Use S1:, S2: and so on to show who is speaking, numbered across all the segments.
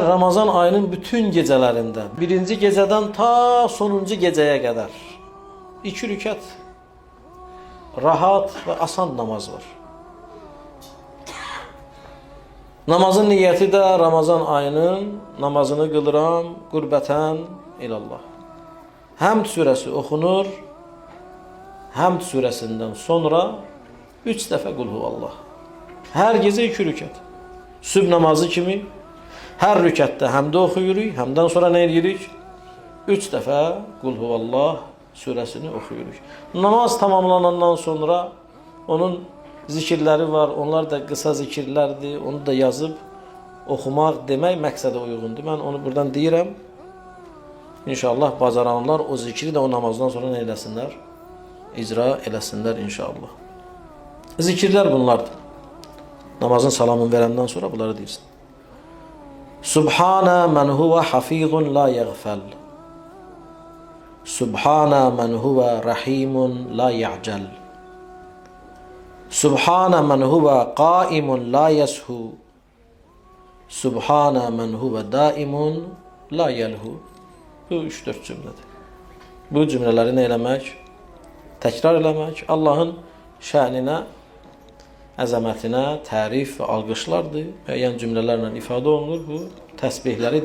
S1: Ramazan ayının bütün gecelerinde, birinci geceden ta sonuncu geceye kadar 2 rükət rahat ve asan namaz var. Namazın niyyəti də Ramazan ayının namazını qılıram qürbətən ilallah. Həmd surəsi oxunur. Həmd surəsindən sonra 3 dəfə qul huvallah. Hər gecə 2 rükət. Sübh namazı kimi hər rükətdə həmdə oxuyuruq, həmdən sonra nə edirik? 3 dəfə qul huvallah surəsini oxuyuruq. Namaz tamamlanandan sonra onun zikirləri var, onlar da qısa zikirlərdir, onu da yazıb oxumaq demək məqsədə uyğundur. Mən onu buradan deyirəm. İnşallah bacaranlar o zikri də o namazdan sonra nə eləsinlər? İcra eləsinlər inşallah. Zikirlər bunlardır. Namazın salamını verəndən sonra bunları deyirsin. Subhana men huve hafizun la yagfal. Subhana men huve rahimun la ya'cal. Subhana men huve qaimun la yashu. Subhana men huve daimun la yelhu. Bu 3-4 cümlədir. Bu cümlələri nə eləmək? Təkrar eləmək. Allahın şəninə, əzəmətinə tərif və alqışlardır. Müəyyən cümlələrlə ifadə olunur. Bu təsbihləri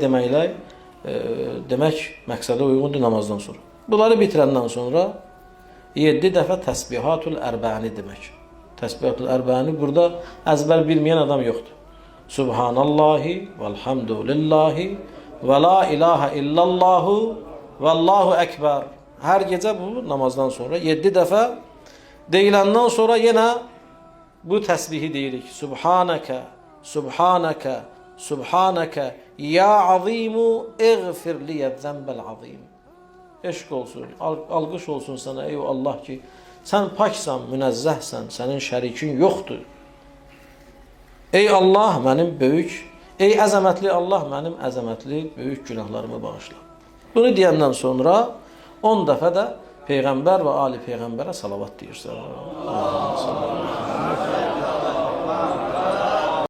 S1: demək məqsədə uyğundur namazdan sonra. Bunları bitirəndən sonra 7 dəfə təsbihatul ərbəni demək. Təsbihatul ərbəni burada əzbər bilməyən adam yoxdur. Subhanallahi velhamdülillahi və la ilahe illallahu və allahu ekber. Hər gecə bu namazdan sonra 7 dəfə deyiləndən sonra yenə bu təsbihi deyirik. Subhanəkə, subhanəkə, subhanəkə, ya azimu, iğfir liyə zəmbəl azim. Eşq olsun, alqış olsun sənə ey Allah ki, sən paksan, münəzzəhsən, sənin şərikin yoxdur. Ey Allah mənim böyük, ey əzəmətli Allah mənim əzəmətli böyük günahlarımı bağışla. Bunu deyəndən sonra 10 dəfə də Peyğəmbər və Ali Peyğəmbərə salavat deyirsən.